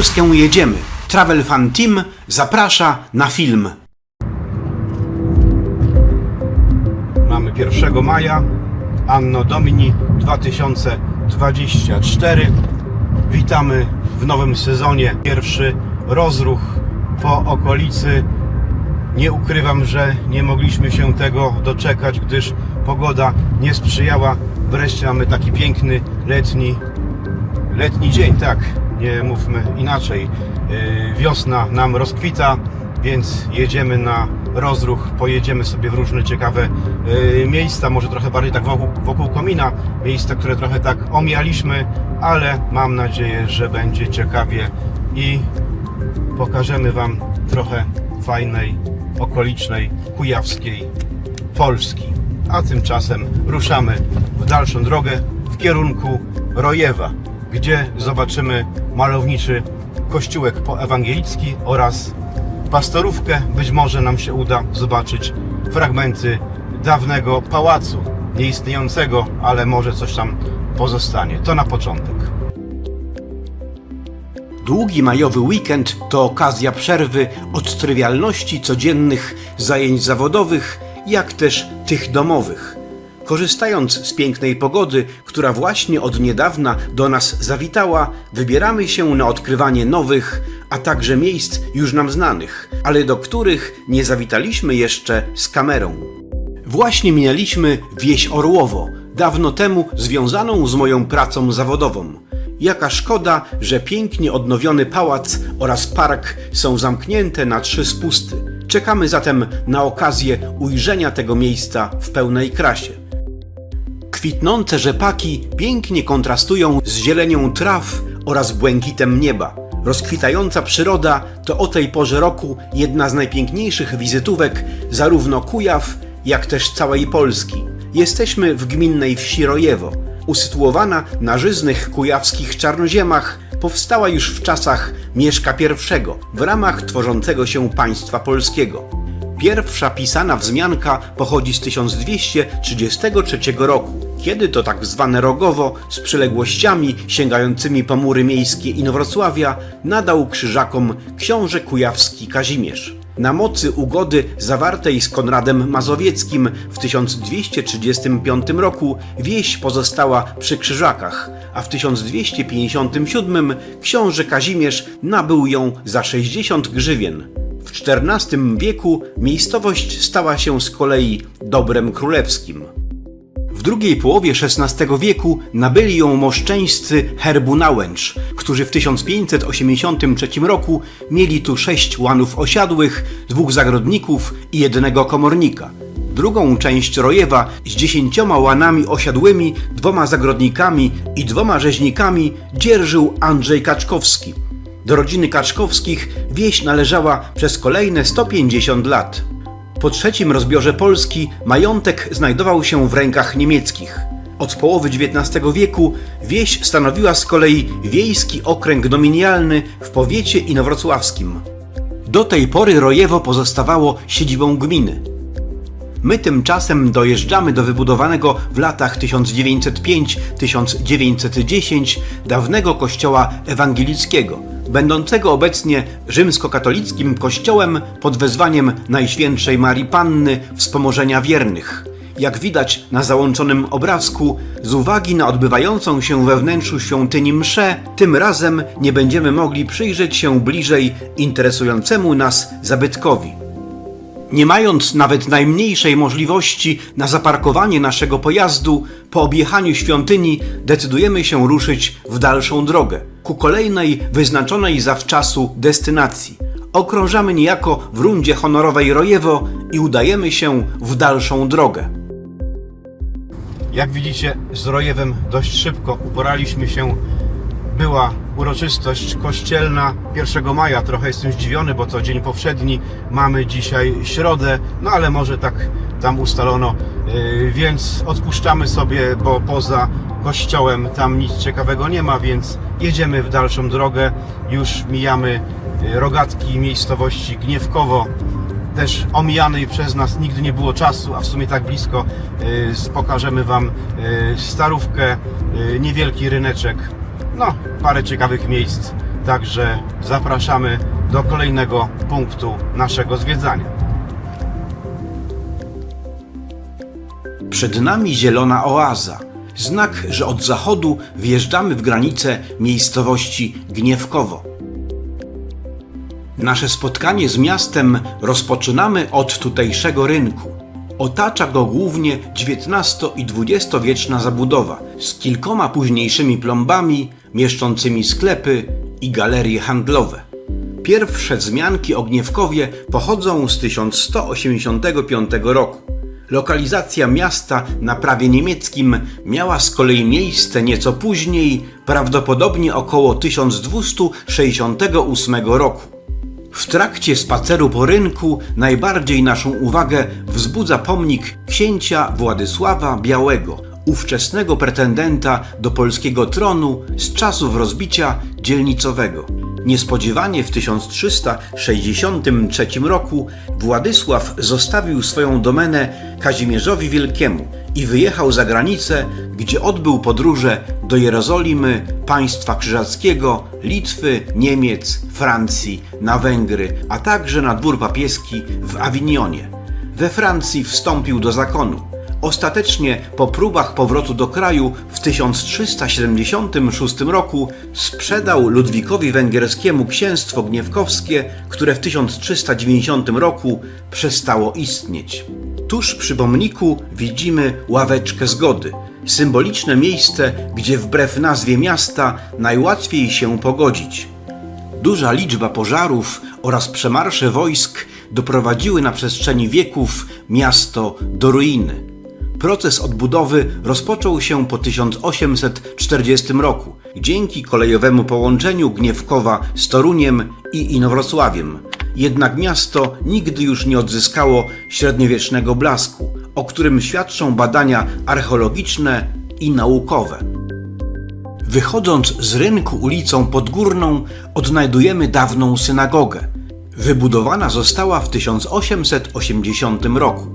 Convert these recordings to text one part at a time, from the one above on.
Polskę jedziemy. Travel Fan Team zaprasza na film. Mamy 1 maja, Anno Domini 2024. Witamy w nowym sezonie. Pierwszy rozruch po okolicy. Nie ukrywam, że nie mogliśmy się tego doczekać, gdyż pogoda nie sprzyjała. Wreszcie mamy taki piękny letni dzień, tak, nie mówmy inaczej. Wiosna nam rozkwita, więc jedziemy na rozruch, pojedziemy sobie w różne ciekawe miejsca, może trochę bardziej tak wokół komina, miejsca, które trochę tak omijaliśmy, ale mam nadzieję, że będzie ciekawie i pokażemy Wam trochę fajnej, okolicznej, kujawskiej Polski. A tymczasem ruszamy w dalszą drogę w kierunku Rojewa, gdzie zobaczymy malowniczy kościółek poewangelicki oraz pastorówkę. Być może nam się uda zobaczyć fragmenty dawnego pałacu, nieistniejącego, ale może coś tam pozostanie. To na początek. Długi majowy weekend to okazja przerwy od trywialności codziennych zajęć zawodowych, jak też tych domowych. Korzystając z pięknej pogody, która właśnie od niedawna do nas zawitała, wybieramy się na odkrywanie nowych, a także miejsc już nam znanych, ale do których nie zawitaliśmy jeszcze z kamerą. Właśnie minęliśmy wieś Orłowo, dawno temu związaną z moją pracą zawodową. Jaka szkoda, że pięknie odnowiony pałac oraz park są zamknięte na 3 spusty. Czekamy zatem na okazję ujrzenia tego miejsca w pełnej krasie. Kwitnące rzepaki pięknie kontrastują z zielenią traw oraz błękitem nieba. Rozkwitająca przyroda to o tej porze roku jedna z najpiękniejszych wizytówek zarówno Kujaw, jak też całej Polski. Jesteśmy w gminnej wsi Rojewo. Usytuowana na żyznych kujawskich czarnoziemach, powstała już w czasach Mieszka I w ramach tworzącego się państwa polskiego. Pierwsza pisana wzmianka pochodzi z 1233 roku, kiedy to tak zwane Rogowo z przyległościami sięgającymi po mury miejskie Inowrocławia nadał krzyżakom książę kujawski Kazimierz. Na mocy ugody zawartej z Konradem Mazowieckim w 1235 roku wieś pozostała przy Krzyżakach, a w 1257 książę Kazimierz nabył ją za 60 grzywien. W XIV wieku miejscowość stała się z kolei dobrem królewskim. W drugiej połowie XVI wieku nabyli ją moszczeńscy Herbunałęcz, którzy w 1583 roku mieli tu 6 łanów osiadłych, 2 zagrodników i 1 komornika. Drugą część Rojewa z 10 łanami osiadłymi, 2 zagrodnikami i 2 rzeźnikami dzierżył Andrzej Kaczkowski. Do rodziny Kaczkowskich wieś należała przez kolejne 150 lat. Po trzecim rozbiorze Polski majątek znajdował się w rękach niemieckich. Od połowy XIX wieku wieś stanowiła z kolei wiejski okręg dominialny w powiecie inowrocławskim. Do tej pory Rojewo pozostawało siedzibą gminy. My tymczasem dojeżdżamy do wybudowanego w latach 1905-1910 dawnego kościoła ewangelickiego, będącego obecnie rzymskokatolickim kościołem pod wezwaniem Najświętszej Marii Panny Wspomożenia Wiernych. Jak widać na załączonym obrazku, z uwagi na odbywającą się we wnętrzu świątyni mszę, tym razem nie będziemy mogli przyjrzeć się bliżej interesującemu nas zabytkowi. Nie mając nawet najmniejszej możliwości na zaparkowanie naszego pojazdu, po objechaniu świątyni decydujemy się ruszyć w dalszą drogę, ku kolejnej wyznaczonej zawczasu destynacji. Okrążamy niejako w rundzie honorowej Rojewo i udajemy się w dalszą drogę. Jak widzicie, z Rojewem dość szybko uporaliśmy się. Była uroczystość kościelna 1 maja. Trochę jestem zdziwiony, bo to dzień powszedni. Mamy dzisiaj środę, no ale może tak tam ustalono, więc odpuszczamy sobie, bo poza kościołem tam nic ciekawego nie ma, więc jedziemy w dalszą drogę. Już mijamy rogatki miejscowości Gniewkowo, też omijanej przez nas, nigdy nie było czasu, a w sumie tak blisko. Pokażemy Wam Starówkę, niewielki ryneczek, no parę ciekawych miejsc Także zapraszamy do kolejnego punktu naszego zwiedzania. Przed nami zielona oaza. Znak, że od zachodu wjeżdżamy w granicę miejscowości Gniewkowo. Nasze spotkanie z miastem rozpoczynamy od tutejszego rynku. Otacza go głównie XIX i XX-wieczna zabudowa z kilkoma późniejszymi plombami mieszczącymi sklepy i galerie handlowe. Pierwsze wzmianki o Gniewkowie pochodzą z 1185 roku. Lokalizacja miasta na prawie niemieckim miała z kolei miejsce nieco później, prawdopodobnie około 1268 roku. W trakcie spaceru po rynku najbardziej naszą uwagę wzbudza pomnik księcia Władysława Białego, ówczesnego pretendenta do polskiego tronu z czasów rozbicia dzielnicowego. Niespodziewanie w 1363 roku Władysław zostawił swoją domenę Kazimierzowi Wielkiemu i wyjechał za granicę, gdzie odbył podróże do Jerozolimy, państwa krzyżackiego, Litwy, Niemiec, Francji, na Węgry, a także na dwór papieski w Awinionie. We Francji wstąpił do zakonu. Ostatecznie po próbach powrotu do kraju w 1376 roku sprzedał Ludwikowi Węgierskiemu księstwo gniewkowskie, które w 1390 roku przestało istnieć. Tuż przy pomniku widzimy ławeczkę zgody, symboliczne miejsce, gdzie wbrew nazwie miasta najłatwiej się pogodzić. Duża liczba pożarów oraz przemarsze wojsk doprowadziły na przestrzeni wieków miasto do ruiny. Proces odbudowy rozpoczął się po 1840 roku dzięki kolejowemu połączeniu Gniewkowa z Toruniem i Inowrocławiem. Jednak miasto nigdy już nie odzyskało średniowiecznego blasku, o którym świadczą badania archeologiczne i naukowe. Wychodząc z rynku ulicą Podgórną odnajdujemy dawną synagogę. Wybudowana została w 1880 roku.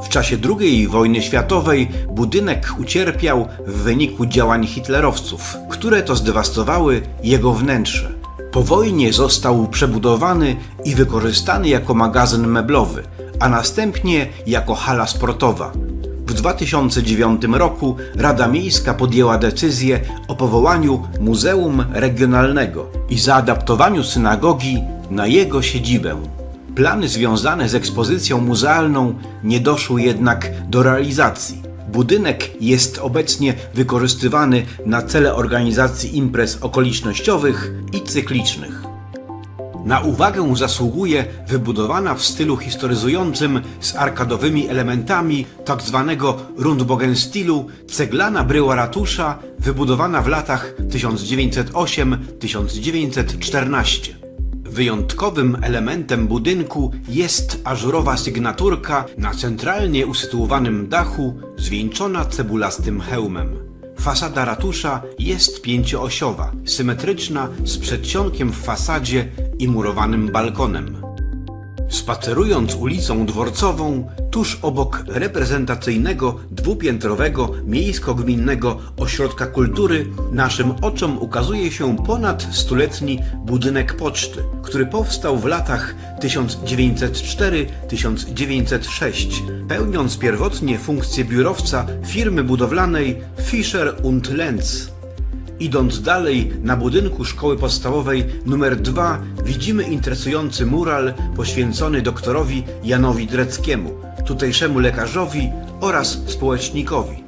W czasie II wojny światowej budynek ucierpiał w wyniku działań hitlerowców, które to zdewastowały jego wnętrze. Po wojnie został przebudowany i wykorzystany jako magazyn meblowy, a następnie jako hala sportowa. W 2009 roku Rada Miejska podjęła decyzję o powołaniu Muzeum Regionalnego i zaadaptowaniu synagogi na jego siedzibę. Plany związane z ekspozycją muzealną nie doszły jednak do realizacji. Budynek jest obecnie wykorzystywany na cele organizacji imprez okolicznościowych i cyklicznych. Na uwagę zasługuje wybudowana w stylu historyzującym z arkadowymi elementami tzw. Rundbogenstylu ceglana bryła ratusza wybudowana w latach 1908-1914. Wyjątkowym elementem budynku jest ażurowa sygnaturka na centralnie usytuowanym dachu zwieńczona cebulastym hełmem. Fasada ratusza jest pięcioosiowa, symetryczna, z przedsionkiem w fasadzie i murowanym balkonem. Spacerując ulicą Dworcową, tuż obok reprezentacyjnego dwupiętrowego miejsko-gminnego ośrodka kultury, naszym oczom ukazuje się ponad stuletni budynek poczty, który powstał w latach 1904-1906, pełniąc pierwotnie funkcję biurowca firmy budowlanej Fischer & Lenz. Idąc dalej, na budynku szkoły podstawowej nr 2 widzimy interesujący mural poświęcony doktorowi Janowi Dreckiemu, tutejszemu lekarzowi oraz społecznikowi.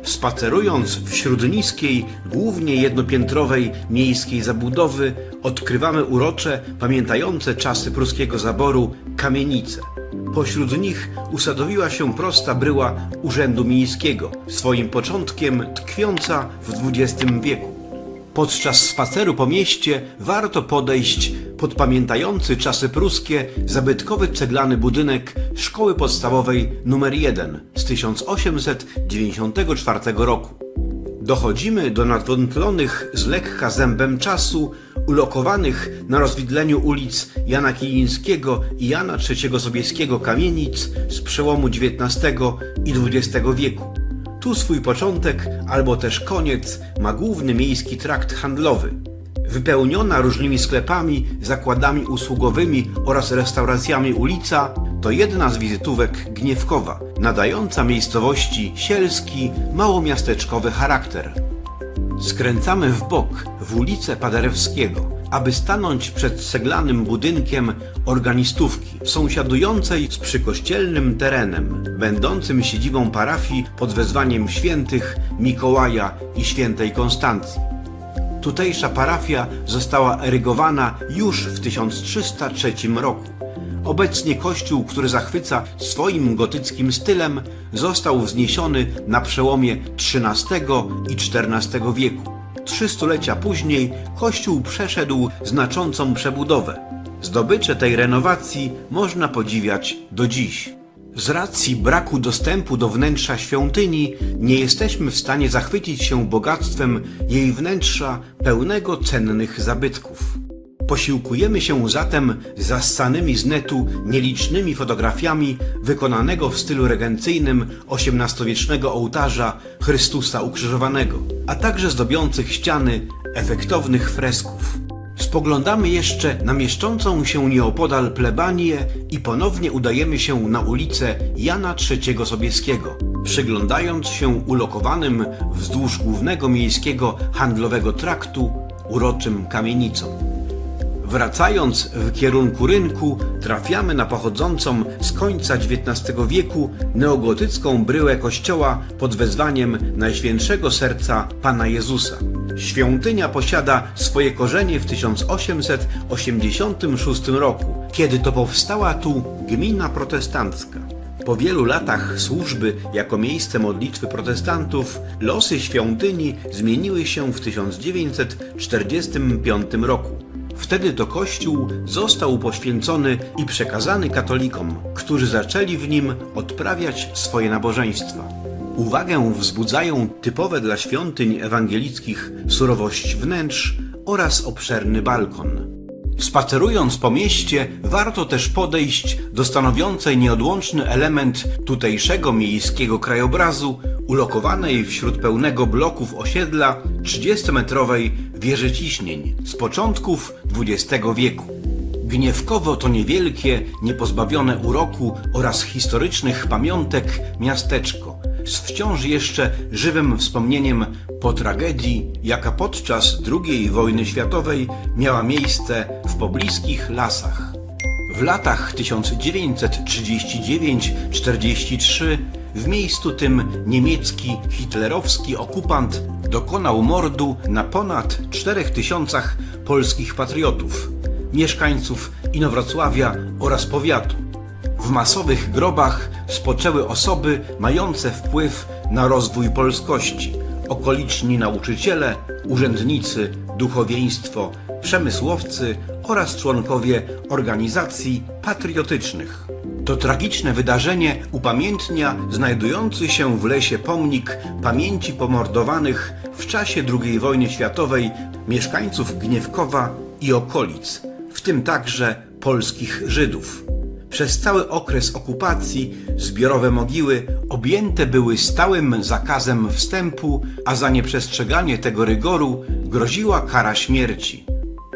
Spacerując wśród niskiej, głównie jednopiętrowej miejskiej zabudowy, odkrywamy urocze, pamiętające czasy pruskiego zaboru, kamienice. Pośród nich usadowiła się prosta bryła Urzędu Miejskiego, swoim początkiem tkwiąca w XX wieku. Podczas spaceru po mieście warto podejść pod pamiętający czasy pruskie zabytkowy ceglany budynek szkoły podstawowej nr 1 z 1894 roku. Dochodzimy do nadwątlonych z lekka zębem czasu, ulokowanych na rozwidleniu ulic Jana Kilińskiego i Jana III Sobieskiego kamienic z przełomu XIX i XX wieku. Tu swój początek, albo też koniec, ma główny miejski trakt handlowy. Wypełniona różnymi sklepami, zakładami usługowymi oraz restauracjami ulica to jedna z wizytówek Gniewkowa, nadająca miejscowości sielski, małomiasteczkowy charakter. Skręcamy w bok, w ulicę Paderewskiego, aby stanąć przed ceglanym budynkiem organistówki, sąsiadującej z przykościelnym terenem, będącym siedzibą parafii pod wezwaniem świętych Mikołaja i świętej Konstancji. Tutejsza parafia została erygowana już w 1303 roku. Obecnie kościół, który zachwyca swoim gotyckim stylem, został wzniesiony na przełomie XIII i XIV wieku. 3 stulecia później kościół przeszedł znaczącą przebudowę. Zdobycze tej renowacji można podziwiać do dziś. Z racji braku dostępu do wnętrza świątyni nie jesteśmy w stanie zachwycić się bogactwem jej wnętrza pełnego cennych zabytków. Posiłkujemy się zatem zassanymi z netu nielicznymi fotografiami wykonanego w stylu regencyjnym XVIII-wiecznego ołtarza Chrystusa Ukrzyżowanego, a także zdobiących ściany efektownych fresków. Spoglądamy jeszcze na mieszczącą się nieopodal plebanię i ponownie udajemy się na ulicę Jana III Sobieskiego, przyglądając się ulokowanym wzdłuż głównego miejskiego handlowego traktu uroczym kamienicom. Wracając w kierunku rynku, trafiamy na pochodzącą z końca XIX wieku neogotycką bryłę kościoła pod wezwaniem Najświętszego Serca Pana Jezusa. Świątynia posiada swoje korzenie w 1886 roku, kiedy to powstała tu gmina protestancka. Po wielu latach służby jako miejsce modlitwy protestantów, losy świątyni zmieniły się w 1945 roku. Wtedy to kościół został poświęcony i przekazany katolikom, którzy zaczęli w nim odprawiać swoje nabożeństwa. Uwagę wzbudzają typowe dla świątyń ewangelickich surowość wnętrz oraz obszerny balkon. Spacerując po mieście, warto też podejść do stanowiącej nieodłączny element tutejszego miejskiego krajobrazu, ulokowanej wśród pełnego bloków osiedla 30-metrowej wieży ciśnień z początków XX wieku. Gniewkowo to niewielkie, niepozbawione uroku oraz historycznych pamiątek miasteczko, z wciąż jeszcze żywym wspomnieniem po tragedii, jaka podczas II wojny światowej miała miejsce w pobliskich lasach. W latach 1939–43 w miejscu tym niemiecki hitlerowski okupant dokonał mordu na ponad 4000 polskich patriotów, mieszkańców Inowrocławia oraz powiatu. W masowych grobach spoczęły osoby mające wpływ na rozwój polskości, okoliczni nauczyciele, urzędnicy, duchowieństwo, przemysłowcy oraz członkowie organizacji patriotycznych. To tragiczne wydarzenie upamiętnia znajdujący się w lesie pomnik pamięci pomordowanych w czasie II wojny światowej mieszkańców Gniewkowa i okolic, w tym także polskich Żydów. Przez cały okres okupacji zbiorowe mogiły objęte były stałym zakazem wstępu, a za nieprzestrzeganie tego rygoru groziła kara śmierci.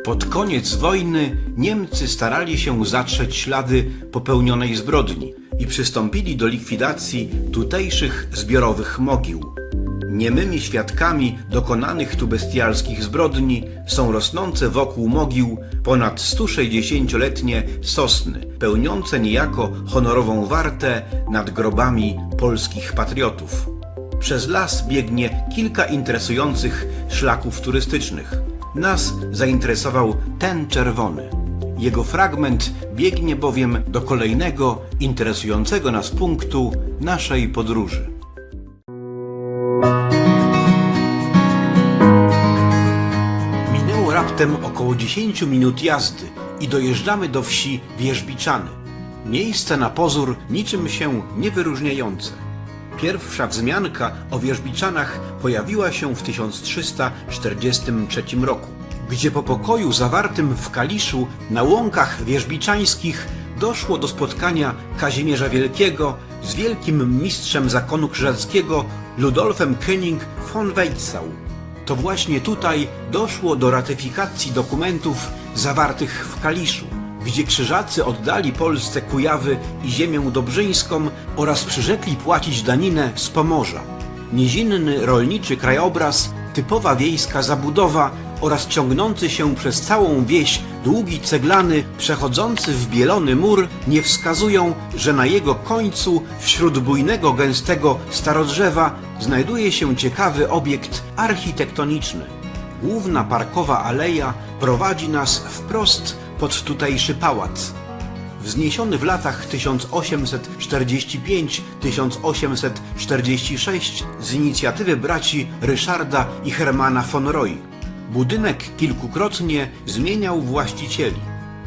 Pod koniec wojny Niemcy starali się zatrzeć ślady popełnionej zbrodni i przystąpili do likwidacji tutejszych zbiorowych mogił. Niemymi świadkami dokonanych tu bestialskich zbrodni są rosnące wokół mogił ponad 160-letnie sosny, pełniące niejako honorową wartę nad grobami polskich patriotów. Przez las biegnie kilka interesujących szlaków turystycznych. Nas zainteresował ten czerwony. Jego fragment biegnie bowiem do kolejnego interesującego nas punktu naszej podróży. Minęło raptem około 10 minut jazdy i dojeżdżamy do wsi Wierzbiczany. Miejsce na pozór niczym się nie wyróżniające. Pierwsza wzmianka o Wierzbiczanach pojawiła się w 1343 roku, gdzie po pokoju zawartym w Kaliszu na łąkach wierzbiczańskich doszło do spotkania Kazimierza Wielkiego z wielkim mistrzem zakonu krzyżackiego Ludolfem König von Weitzau. To właśnie tutaj doszło do ratyfikacji dokumentów zawartych w Kaliszu, gdzie Krzyżacy oddali Polsce Kujawy i ziemię dobrzyńską oraz przyrzekli płacić daninę z Pomorza. Nizinny, rolniczy krajobraz, typowa wiejska zabudowa oraz ciągnący się przez całą wieś długi ceglany, przechodzący w bielony mur nie wskazują, że na jego końcu, wśród bujnego, gęstego starodrzewa, znajduje się ciekawy obiekt architektoniczny. Główna parkowa aleja prowadzi nas wprost pod tutejszy pałac. Wzniesiony w latach 1845-1846 z inicjatywy braci Ryszarda i Hermana von Roy. Budynek kilkukrotnie zmieniał właścicieli.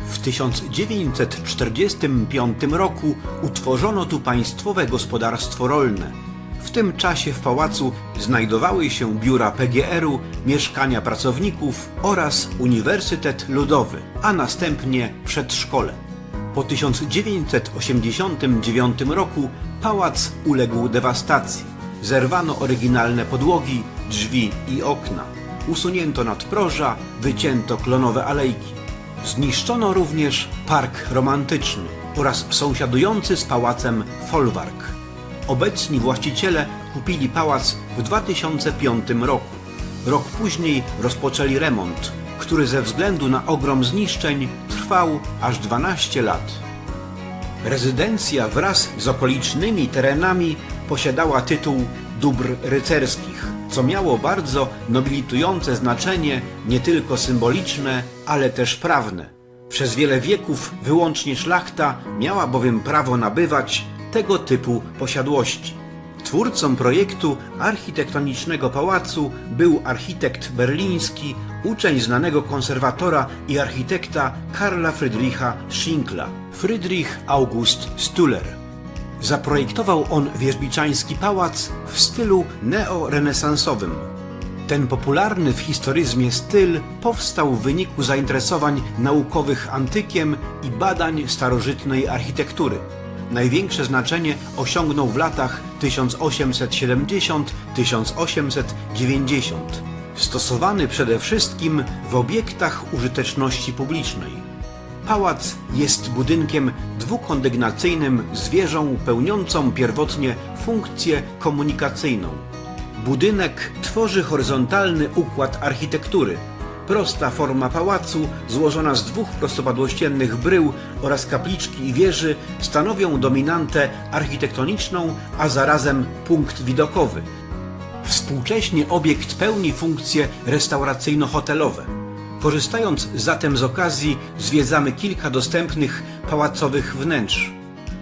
W 1945 roku utworzono tu Państwowe Gospodarstwo Rolne. W tym czasie w pałacu znajdowały się biura PGR-u, mieszkania pracowników oraz Uniwersytet Ludowy, a następnie przedszkole. Po 1989 roku pałac uległ dewastacji. Zerwano oryginalne podłogi, drzwi i okna. Usunięto nadproża, wycięto klonowe alejki. Zniszczono również park romantyczny oraz sąsiadujący z pałacem folwark. Obecni właściciele kupili pałac w 2005 roku. Rok później rozpoczęli remont, który ze względu na ogrom zniszczeń trwał aż 12 lat. Rezydencja wraz z okolicznymi terenami posiadała tytuł dóbr rycerskich, co miało bardzo nobilitujące znaczenie, nie tylko symboliczne, ale też prawne. Przez wiele wieków wyłącznie szlachta miała bowiem prawo nabywać tego typu posiadłości. Twórcą projektu architektonicznego pałacu był architekt berliński, uczeń znanego konserwatora i architekta Karla Friedricha Schinkla, Friedrich August Stuller. Zaprojektował on wierzbiczański pałac w stylu neorenesansowym. Ten popularny w historyzmie styl powstał w wyniku zainteresowań naukowych antykiem i badań starożytnej architektury. Największe znaczenie osiągnął w latach 1870–1890, stosowany przede wszystkim w obiektach użyteczności publicznej. Pałac jest budynkiem dwukondygnacyjnym z wieżą pełniącą pierwotnie funkcję komunikacyjną. Budynek tworzy horyzontalny układ architektury. Prosta forma pałacu, złożona z dwóch prostopadłościennych brył oraz kapliczki i wieży, stanowią dominantę architektoniczną, a zarazem punkt widokowy. Współcześnie obiekt pełni funkcje restauracyjno-hotelowe. Korzystając zatem z okazji, zwiedzamy kilka dostępnych pałacowych wnętrz.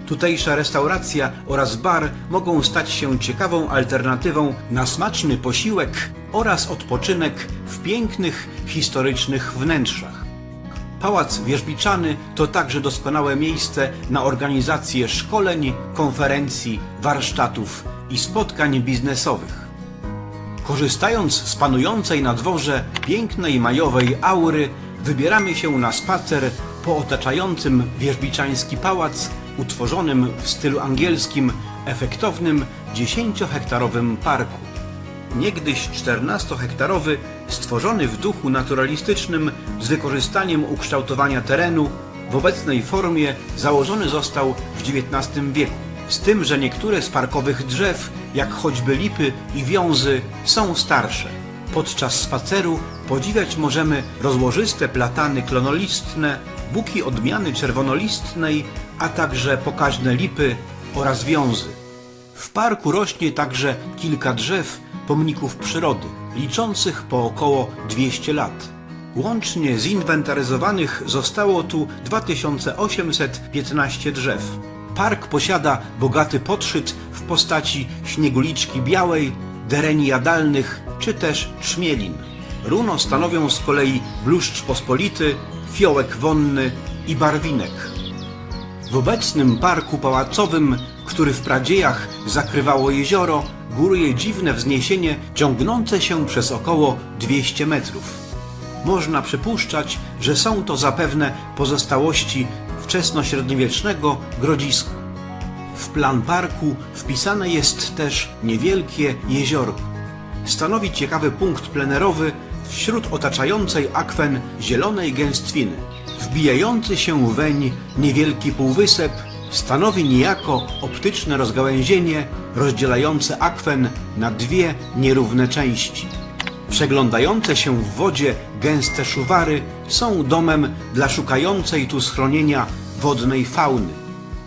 Tutejsza restauracja oraz bar mogą stać się ciekawą alternatywą na smaczny posiłek oraz odpoczynek w pięknych, historycznych wnętrzach. Pałac Wierzbiczany to także doskonałe miejsce na organizację szkoleń, konferencji, warsztatów i spotkań biznesowych. Korzystając z panującej na dworze pięknej majowej aury, wybieramy się na spacer po otaczającym wierzbiczański pałac, utworzonym w stylu angielskim, efektownym 10-hektarowym parku. Niegdyś 14-hektarowy, stworzony w duchu naturalistycznym z wykorzystaniem ukształtowania terenu, w obecnej formie założony został w XIX wieku. Z tym, że niektóre z parkowych drzew, jak choćby lipy i wiązy, są starsze. Podczas spaceru podziwiać możemy rozłożyste platany klonolistne, buki odmiany czerwonolistnej, a także pokaźne lipy oraz wiązy. W parku rośnie także kilka drzew, pomników przyrody, liczących po około 200 lat. Łącznie zinwentaryzowanych zostało tu 2815 drzew. Park posiada bogaty podszyt w postaci śnieguliczki białej, dereni jadalnych czy też trzmielin. Runo stanowią z kolei bluszcz pospolity, fiołek wonny i barwinek. W obecnym parku pałacowym, który w pradziejach zakrywało jezioro, góruje dziwne wzniesienie ciągnące się przez około 200 metrów. Można przypuszczać, że są to zapewne pozostałości wczesnośredniowiecznego grodziska. W plan parku wpisane jest też niewielkie jeziorko. stanowi ciekawy punkt plenerowy wśród otaczającej akwen zielonej gęstwiny. Wbijający się weń niewielki półwysep stanowi niejako optyczne rozgałęzienie rozdzielające akwen na dwie nierówne części. Przeglądające się w wodzie gęste szuwary są domem dla szukającej tu schronienia wodnej fauny.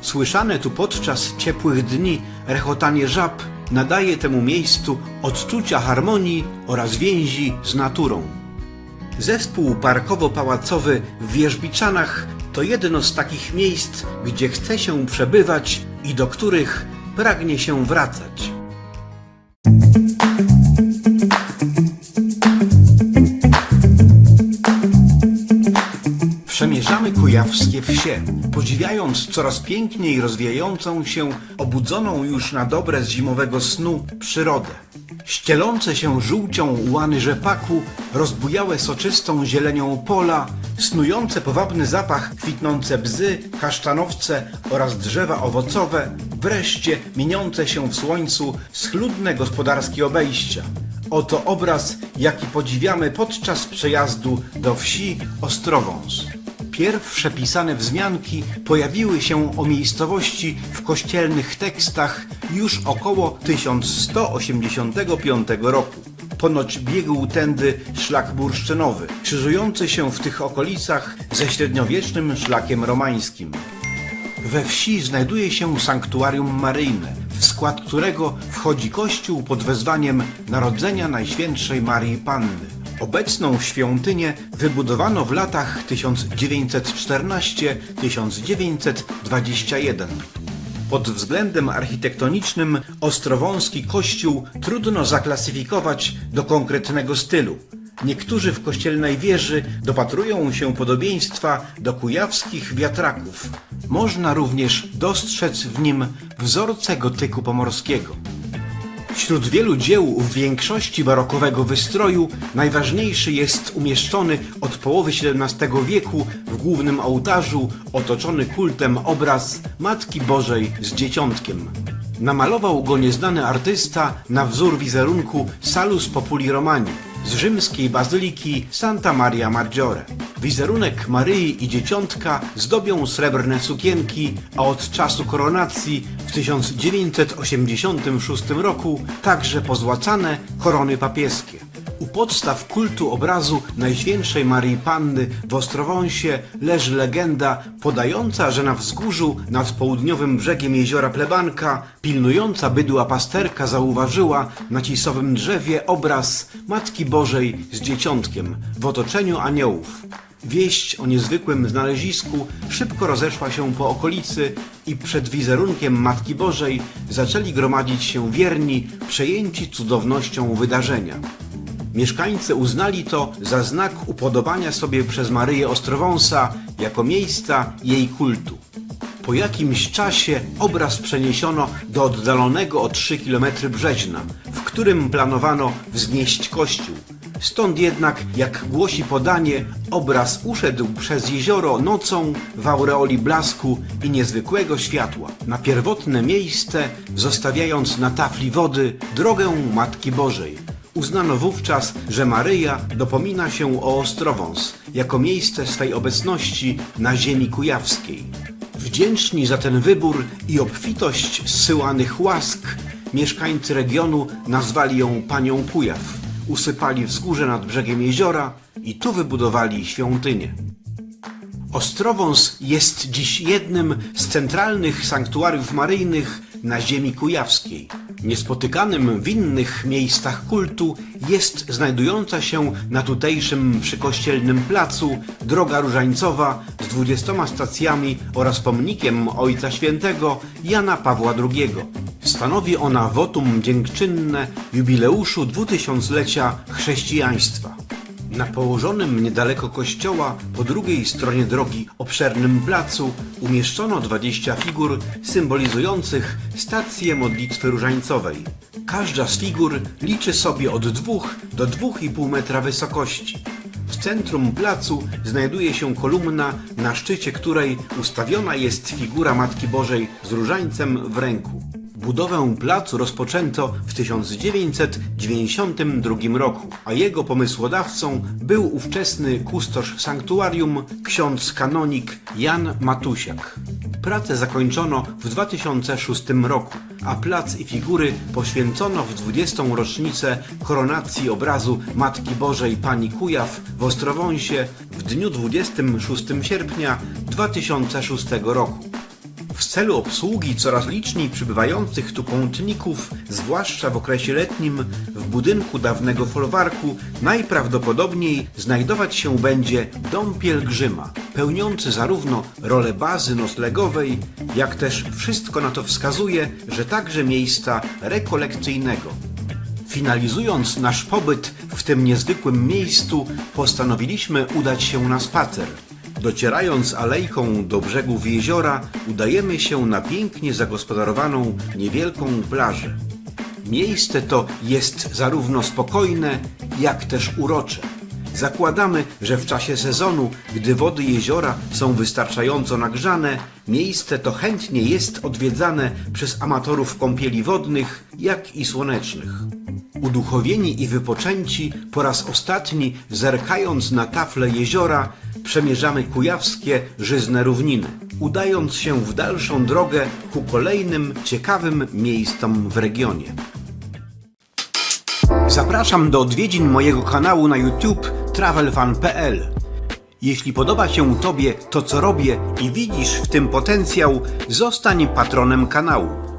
Słyszane tu podczas ciepłych dni rechotanie żab nadaje temu miejscu odczucia harmonii oraz więzi z naturą. Zespół parkowo-pałacowy w Wierzbiczanach to jedno z takich miejsc, gdzie chce się przebywać i do których pragnie się wracać. Przemierzamy kujawskie wsie, podziwiając coraz piękniej rozwijającą się, obudzoną już na dobre z zimowego snu przyrodę. Ścielące się żółcią łany rzepaku, rozbujałe soczystą zielenią pola, snujące powabny zapach kwitnące bzy, kasztanowce oraz drzewa owocowe, wreszcie mieniące się w słońcu schludne gospodarskie obejścia. Oto obraz, jaki podziwiamy podczas przejazdu do wsi Ostrowąs. Pierwsze pisane wzmianki pojawiły się o miejscowości w kościelnych tekstach już około 1185 roku. Ponoć biegł tędy szlak bursztynowy, krzyżujący się w tych okolicach ze średniowiecznym szlakiem romańskim. We wsi znajduje się sanktuarium maryjne, w skład którego wchodzi kościół pod wezwaniem Narodzenia Najświętszej Maryi Panny. Obecną świątynię wybudowano w latach 1914-1921. Pod względem architektonicznym ostrowąski kościół trudno zaklasyfikować do konkretnego stylu. Niektórzy w kościelnej wieży dopatrują się podobieństwa do kujawskich wiatraków. Można również dostrzec w nim wzorce gotyku pomorskiego. Wśród wielu dzieł w większości barokowego wystroju najważniejszy jest umieszczony od połowy XVII wieku w głównym ołtarzu otoczony kultem obraz Matki Bożej z Dzieciątkiem. Namalował go nieznany artysta na wzór wizerunku Salus Populi Romani z rzymskiej bazyliki Santa Maria Maggiore. Wizerunek Maryi i Dzieciątka zdobią srebrne sukienki, a od czasu koronacji w 1986 roku także pozłacane korony papieskie. U podstaw kultu obrazu Najświętszej Maryi Panny w Ostrowąsie leży legenda podająca, że na wzgórzu nad południowym brzegiem jeziora Plebanka pilnująca bydła pasterka zauważyła na cisowym drzewie obraz Matki Bożej z Dzieciątkiem w otoczeniu aniołów. Wieść o niezwykłym znalezisku szybko rozeszła się po okolicy i przed wizerunkiem Matki Bożej zaczęli gromadzić się wierni, przejęci cudownością wydarzenia. Mieszkańcy uznali to za znak upodobania sobie przez Maryję Ostrowąsa jako miejsca jej kultu. Po jakimś czasie obraz przeniesiono do oddalonego o 3 km Brzeźna, w którym planowano wznieść kościół. Stąd jednak, jak głosi podanie, obraz uszedł przez jezioro nocą w aureoli blasku i niezwykłego światła, na pierwotne miejsce, zostawiając na tafli wody drogę Matki Bożej. Uznano wówczas, że Maryja dopomina się o Ostrowąs jako miejsce swej obecności na ziemi kujawskiej. Wdzięczni za ten wybór i obfitość zsyłanych łask, mieszkańcy regionu nazwali ją Panią Kujaw. Usypali wzgórze nad brzegiem jeziora i tu wybudowali świątynię. Ostrowąs jest dziś jednym z centralnych sanktuariów maryjnych na ziemi kujawskiej. Niespotykanym w innych miejscach kultu jest znajdująca się na tutejszym przykościelnym placu droga różańcowa z 20 stacjami oraz pomnikiem Ojca Świętego Jana Pawła II. Stanowi ona wotum dziękczynne jubileuszu 2000-lecia chrześcijaństwa. Na położonym niedaleko kościoła, po drugiej stronie drogi, obszernym placu umieszczono 20 figur symbolizujących stację modlitwy różańcowej. Każda z figur liczy sobie od 2 do 2,5 metra wysokości. W centrum placu znajduje się kolumna, na szczycie której ustawiona jest figura Matki Bożej z różańcem w ręku. Budowę placu rozpoczęto w 1992 roku, a jego pomysłodawcą był ówczesny kustosz sanktuarium, ksiądz kanonik Jan Matusiak. Pracę zakończono w 2006 roku, a plac i figury poświęcono w 20. rocznicę koronacji obrazu Matki Bożej Pani Kujaw w Ostrowąsie w dniu 26 sierpnia 2006 roku. W celu obsługi coraz liczniej przybywających tu pątników, zwłaszcza w okresie letnim, w budynku dawnego folwarku najprawdopodobniej znajdować się będzie dom pielgrzyma, pełniący zarówno rolę bazy noclegowej, jak też wszystko na to wskazuje, że także miejsca rekolekcyjnego. Finalizując nasz pobyt w tym niezwykłym miejscu, postanowiliśmy udać się na spacer. Docierając alejką do brzegów jeziora, udajemy się na pięknie zagospodarowaną, niewielką plażę. Miejsce to jest zarówno spokojne, jak też urocze. Zakładamy, że w czasie sezonu, gdy wody jeziora są wystarczająco nagrzane, miejsce to chętnie jest odwiedzane przez amatorów kąpieli wodnych, jak i słonecznych. Uduchowieni i wypoczęci, po raz ostatni zerkając na tafle jeziora, przemierzamy kujawskie żyzne równiny, udając się w dalszą drogę ku kolejnym ciekawym miejscom w regionie. Zapraszam do odwiedzin mojego kanału na YouTube travelfan.pl. Jeśli podoba się Tobie to, co robię i widzisz w tym potencjał, zostań patronem kanału.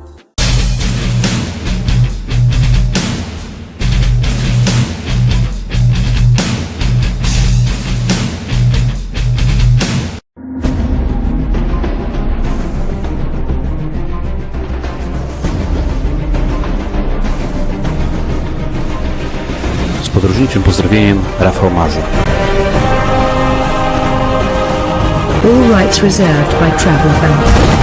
Z podróżniczym pozdrowieniem, Rafał Maza. All rights reserved by Travel Fan.